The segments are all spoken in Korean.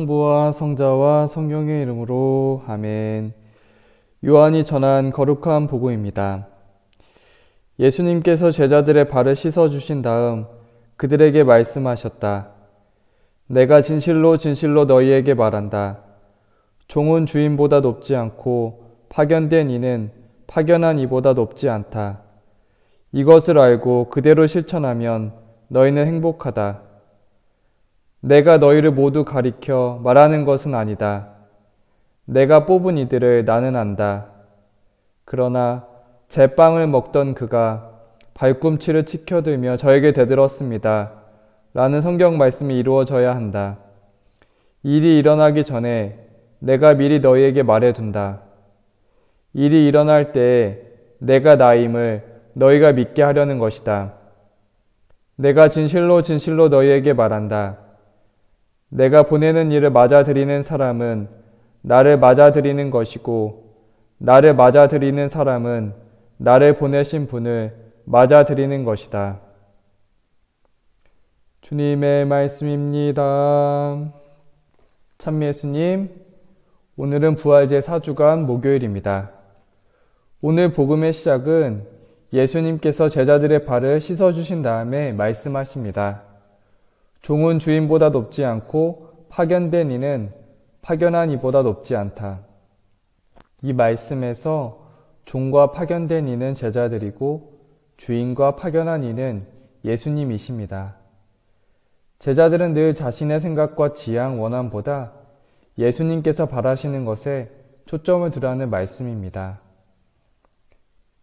성부와 성자와 성령의 이름으로 아멘. 요한이 전한 거룩한 복음입니다. 예수님께서 제자들의 발을 씻어주신 다음 그들에게 말씀하셨다. 내가 진실로 진실로 너희에게 말한다. 종은 주인보다 높지 않고 파견된 이는 파견한 이보다 높지 않다. 이것을 알고 그대로 실천하면 너희는 행복하다. 내가 너희를 모두 가리켜 말하는 것은 아니다. 내가 뽑은 이들을 나는 안다. 그러나 제 빵을 먹던 그가 발꿈치를 치켜들며 저에게 대들었습니다. 라는 성경 말씀이 이루어져야 한다. 일이 일어나기 전에 내가 미리 너희에게 말해둔다. 일이 일어날 때에 내가 나임을 너희가 믿게 하려는 것이다. 내가 진실로 진실로 너희에게 말한다. 내가 보내는 일을 맞아들이는 사람은 나를 맞아들이는 것이고 나를 맞아들이는 사람은 나를 보내신 분을 맞아들이는 것이다. 주님의 말씀입니다. 참 예수님, 오늘은 부활제 4주간 목요일입니다. 오늘 복음의 시작은 예수님께서 제자들의 발을 씻어주신 다음에 말씀하십니다. 종은 주인보다 높지 않고 파견된 이는 파견한 이보다 높지 않다. 이 말씀에서 종과 파견된 이는 제자들이고 주인과 파견한 이는 예수님이십니다. 제자들은 늘 자신의 생각과 지향, 원함보다 예수님께서 바라시는 것에 초점을 두라는 말씀입니다.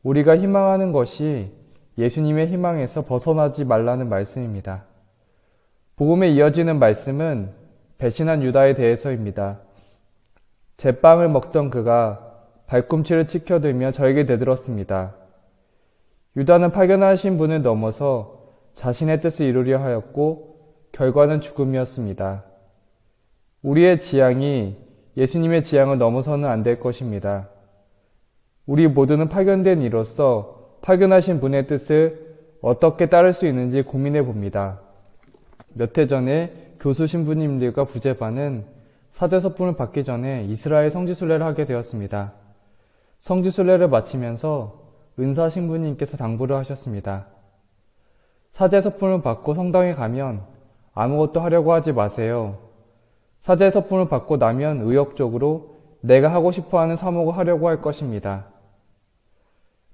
우리가 희망하는 것이 예수님의 희망에서 벗어나지 말라는 말씀입니다. 복음에 이어지는 말씀은 배신한 유다에 대해서입니다. 제 빵을 먹던 그가 발꿈치를 치켜들며 저에게 대들었습니다. 유다는 파견하신 분을 넘어서 자신의 뜻을 이루려 하였고 결과는 죽음이었습니다. 우리의 지향이 예수님의 지향을 넘어서는 안 될 것입니다. 우리 모두는 파견된 이로서 파견하신 분의 뜻을 어떻게 따를 수 있는지 고민해 봅니다. 몇 해 전에 교수 신부님들과 부제반은 사제서품을 받기 전에 이스라엘 성지순례를 하게 되었습니다. 성지순례를 마치면서 은사 신부님께서 당부를 하셨습니다. 사제서품을 받고 성당에 가면 아무것도 하려고 하지 마세요. 사제서품을 받고 나면 의욕적으로 내가 하고 싶어하는 사목을 하려고 할 것입니다.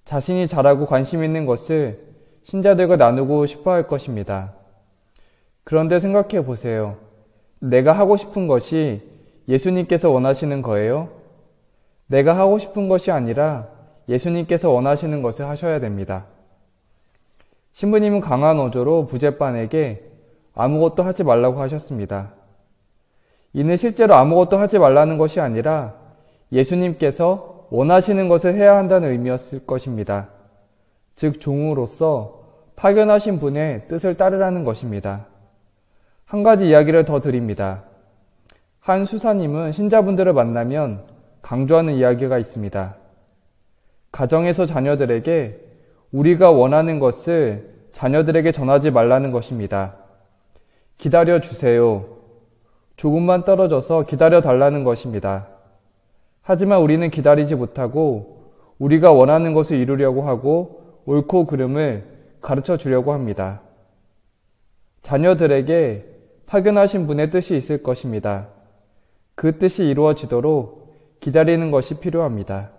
자신이 잘하고 관심 있는 것을 신자들과 나누고 싶어 할 것입니다. 그런데 생각해 보세요. 내가 하고 싶은 것이 예수님께서 원하시는 거예요? 내가 하고 싶은 것이 아니라 예수님께서 원하시는 것을 하셔야 됩니다. 신부님은 강한 어조로 부제반에게 아무것도 하지 말라고 하셨습니다. 이는 실제로 아무것도 하지 말라는 것이 아니라 예수님께서 원하시는 것을 해야 한다는 의미였을 것입니다. 즉 종으로서 파견하신 분의 뜻을 따르라는 것입니다. 한 가지 이야기를 더 드립니다. 한 수사님은 신자분들을 만나면 강조하는 이야기가 있습니다. 가정에서 자녀들에게 우리가 원하는 것을 자녀들에게 전하지 말라는 것입니다. 기다려 주세요. 조금만 떨어져서 기다려 달라는 것입니다. 하지만 우리는 기다리지 못하고 우리가 원하는 것을 이루려고 하고 옳고 그름을 가르쳐 주려고 합니다. 자녀들에게 파견하신 분의 뜻이 있을 것입니다. 그 뜻이 이루어지도록 기다리는 것이 필요합니다.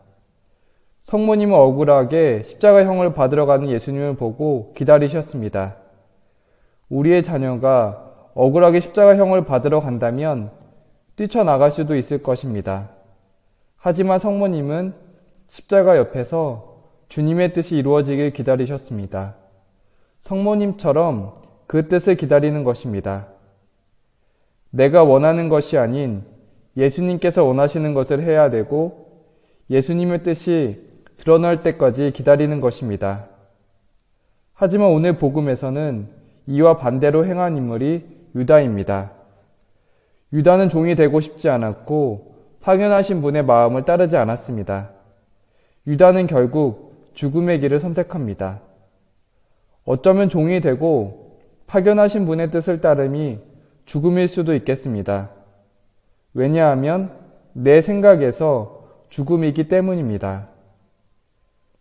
성모님은 억울하게 십자가형을 받으러 가는 예수님을 보고 기다리셨습니다. 우리의 자녀가 억울하게 십자가형을 받으러 간다면 뛰쳐나갈 수도 있을 것입니다. 하지만 성모님은 십자가 옆에서 주님의 뜻이 이루어지길 기다리셨습니다. 성모님처럼 그 뜻을 기다리는 것입니다. 내가 원하는 것이 아닌 예수님께서 원하시는 것을 해야 되고 예수님의 뜻이 드러날 때까지 기다리는 것입니다. 하지만 오늘 복음에서는 이와 반대로 행한 인물이 유다입니다. 유다는 종이 되고 싶지 않았고 파견하신 분의 마음을 따르지 않았습니다. 유다는 결국 죽음의 길을 선택합니다. 어쩌면 종이 되고 파견하신 분의 뜻을 따름이 죽음일 수도 있겠습니다. 왜냐하면 내 생각에서 죽음이기 때문입니다.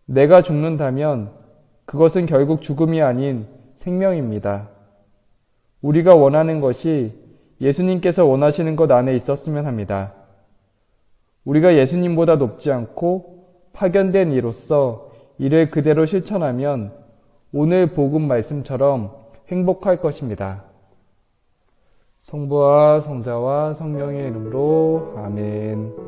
내가 죽는다면 그것은 결국 죽음이 아닌 생명입니다. 우리가 원하는 것이 예수님께서 원하시는 것 안에 있었으면 합니다. 우리가 예수님보다 높지 않고 파견된 이로서 이를 그대로 실천하면 오늘 복음 말씀처럼 행복할 것입니다. 성부와 성자와 성령의 이름으로 아멘.